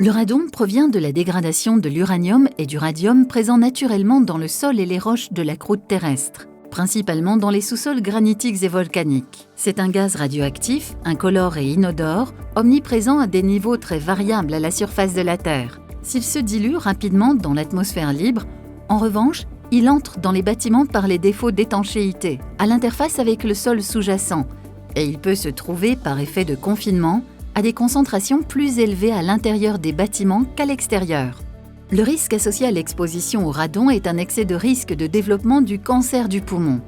Le radon provient de la dégradation de l'uranium et du radium présents naturellement dans le sol et les roches de la croûte terrestre, principalement dans les sous-sols granitiques et volcaniques. C'est un gaz radioactif, incolore et inodore, omniprésent à des niveaux très variables à la surface de la Terre. S'il se dilue rapidement dans l'atmosphère libre, en revanche, il entre dans les bâtiments par les défauts d'étanchéité, à l'interface avec le sol sous-jacent, et il peut se trouver, par effet de confinement, à des concentrations plus élevées à l'intérieur des bâtiments qu'à l'extérieur. Le risque associé à l'exposition au radon est un excès de risque de développement du cancer du poumon.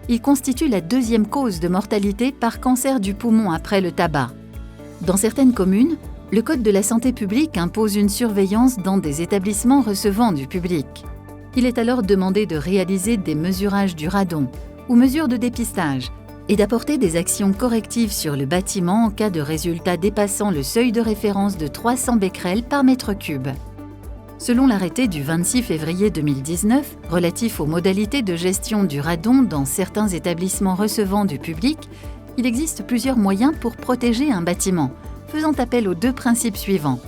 Il constitue la deuxième cause de mortalité par cancer du poumon après le tabac. Dans certaines communes, le Code de la santé publique impose une surveillance dans des établissements recevant du public. Il est alors demandé de réaliser des mesurages du radon ou mesures de dépistage et d'apporter des actions correctives sur le bâtiment en cas de résultats dépassant le seuil de référence de 300 becquerels par mètre cube. Selon l'arrêté du 26 février 2019 relatif aux modalités de gestion du radon dans certains établissements recevant du public, il existe plusieurs moyens pour protéger un bâtiment, faisant appel aux deux principes suivants.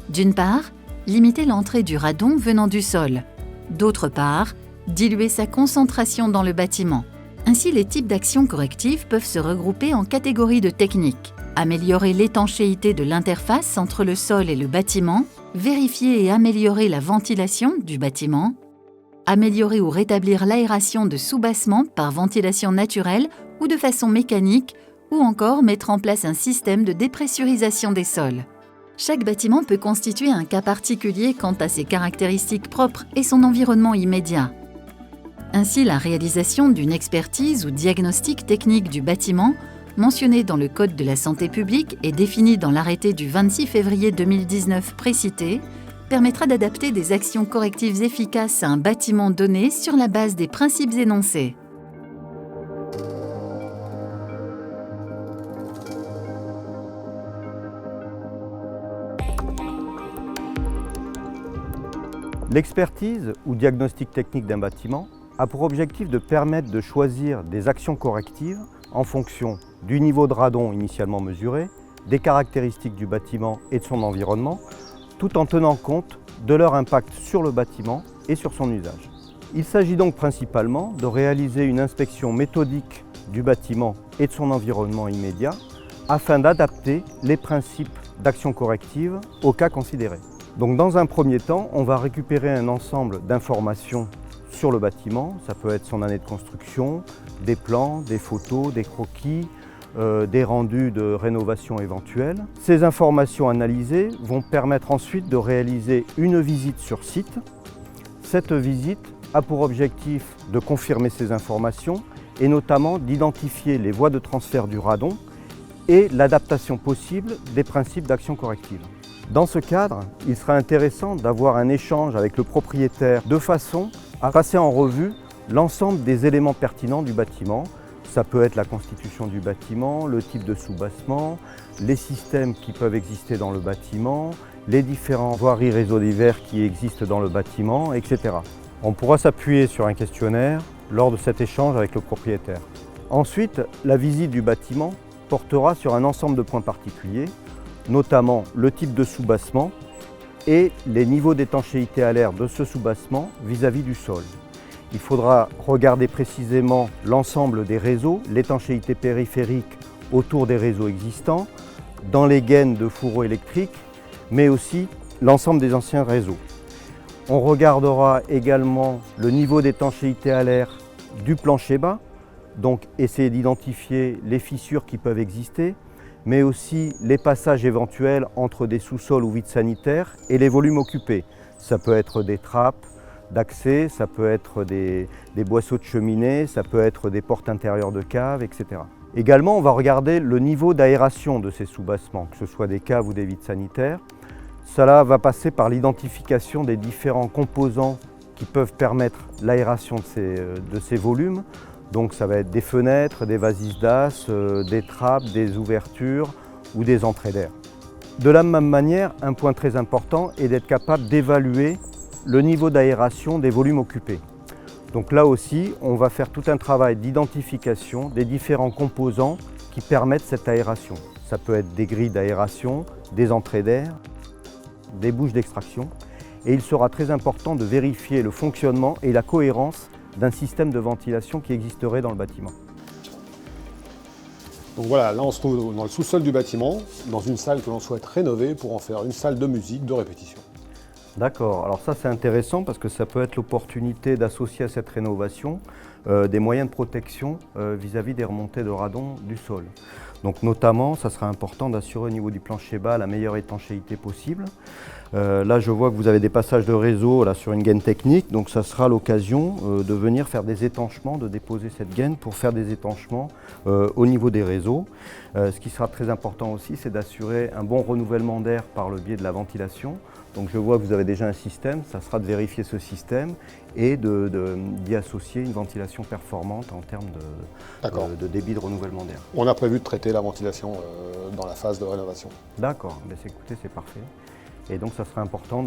D'une part, limiter l'entrée du radon venant du sol. D'autre part, diluer sa concentration dans le bâtiment. Ainsi, les types d'actions correctives peuvent se regrouper en catégories de techniques. Améliorer l'étanchéité de l'interface entre le sol et le bâtiment, vérifier et améliorer la ventilation du bâtiment, améliorer ou rétablir l'aération de soubassement par ventilation naturelle ou de façon mécanique, ou encore mettre en place un système de dépressurisation des sols. Chaque bâtiment peut constituer un cas particulier quant à ses caractéristiques propres et son environnement immédiat. Ainsi, la réalisation d'une expertise ou diagnostic technique du bâtiment, mentionné dans le Code de la santé publique et défini dans l'arrêté du 26 février 2019 précité, permettra d'adapter des actions correctives efficaces à un bâtiment donné sur la base des principes énoncés. L'expertise ou diagnostic technique d'un bâtiment a pour objectif de permettre de choisir des actions correctives en fonction du niveau de radon initialement mesuré, des caractéristiques du bâtiment et de son environnement, tout en tenant compte de leur impact sur le bâtiment et sur son usage. Il s'agit donc principalement de réaliser une inspection méthodique du bâtiment et de son environnement immédiat afin d'adapter les principes d'action corrective au cas considéré. Donc dans un premier temps, on va récupérer un ensemble d'informations sur le bâtiment. Ça peut être son année de construction, des plans, des photos, des croquis, des rendus de rénovation éventuels. Ces informations analysées vont permettre ensuite de réaliser une visite sur site. Cette visite a pour objectif de confirmer ces informations et notamment d'identifier les voies de transfert du radon et l'adaptation possible des principes d'action corrective. Dans ce cadre, il sera intéressant d'avoir un échange avec le propriétaire de façon à passer en revue l'ensemble des éléments pertinents du bâtiment. Ça peut être la constitution du bâtiment, le type de soubassement, les systèmes qui peuvent exister dans le bâtiment, les différents voiries réseaux divers qui existent dans le bâtiment, etc. On pourra s'appuyer sur un questionnaire lors de cet échange avec le propriétaire. Ensuite, la visite du bâtiment portera sur un ensemble de points particuliers, notamment le type de soubassement et les niveaux d'étanchéité à l'air de ce soubassement vis-à-vis du sol. Il faudra regarder précisément l'ensemble des réseaux, l'étanchéité périphérique autour des réseaux existants, dans les gaines de fourreaux électriques, mais aussi l'ensemble des anciens réseaux. On regardera également le niveau d'étanchéité à l'air du plancher bas, donc essayer d'identifier les fissures qui peuvent exister, mais aussi les passages éventuels entre des sous-sols ou vides sanitaires et les volumes occupés. Ça peut être des trappes d'accès, ça peut être des boisseaux de cheminée, ça peut être des portes intérieures de caves, etc. Également, on va regarder le niveau d'aération de ces soubassements, que ce soit des caves ou des vides sanitaires. Cela va passer par l'identification des différents composants qui peuvent permettre l'aération de ces volumes. Donc ça va être des fenêtres, des vasises d'as, des trappes, des ouvertures ou des entrées d'air. De la même manière, un point très important est d'être capable d'évaluer le niveau d'aération des volumes occupés. Donc là aussi, on va faire tout un travail d'identification des différents composants qui permettent cette aération. Ça peut être des grilles d'aération, des entrées d'air. des bouches d'extraction et il sera très important de vérifier le fonctionnement et la cohérence d'un système de ventilation qui existerait dans le bâtiment. Donc voilà, là on se trouve dans le sous-sol du bâtiment, dans une salle que l'on souhaite rénover pour en faire une salle de musique, de répétition. D'accord, alors ça c'est intéressant parce que ça peut être l'opportunité d'associer à cette rénovation des moyens de protection vis-à-vis des remontées de radon du sol. Donc notamment, ça sera important d'assurer au niveau du plancher bas la meilleure étanchéité possible. Là je vois que vous avez des passages de réseau là, sur une gaine technique, donc ça sera l'occasion de venir faire des étanchements, de déposer cette gaine pour faire des étanchements au niveau des réseaux. Ce qui sera très important aussi, c'est d'assurer un bon renouvellement d'air par le biais de la ventilation. Donc je vois que vous avez déjà un système, ça sera de vérifier ce système et d'y associer une ventilation performante en termes de débit de renouvellement d'air. On a prévu de traiter la ventilation dans la phase de rénovation. D'accord, écoutez, c'est parfait. Et donc ça sera important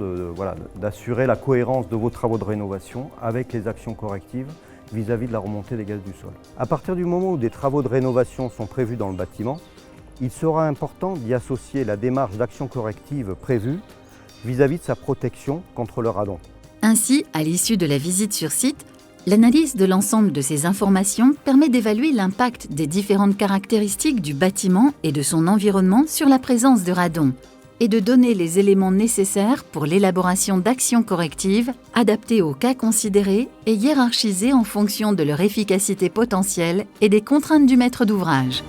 d'assurer la cohérence de vos travaux de rénovation avec les actions correctives vis-à-vis de la remontée des gaz du sol. À partir du moment où des travaux de rénovation sont prévus dans le bâtiment, il sera important d'y associer la démarche d'action corrective prévue vis-à-vis de sa protection contre le radon. Ainsi, à l'issue de la visite sur site, l'analyse de l'ensemble de ces informations permet d'évaluer l'impact des différentes caractéristiques du bâtiment et de son environnement sur la présence de radon et de donner les éléments nécessaires pour l'élaboration d'actions correctives adaptées aux cas considérés et hiérarchisées en fonction de leur efficacité potentielle et des contraintes du maître d'ouvrage.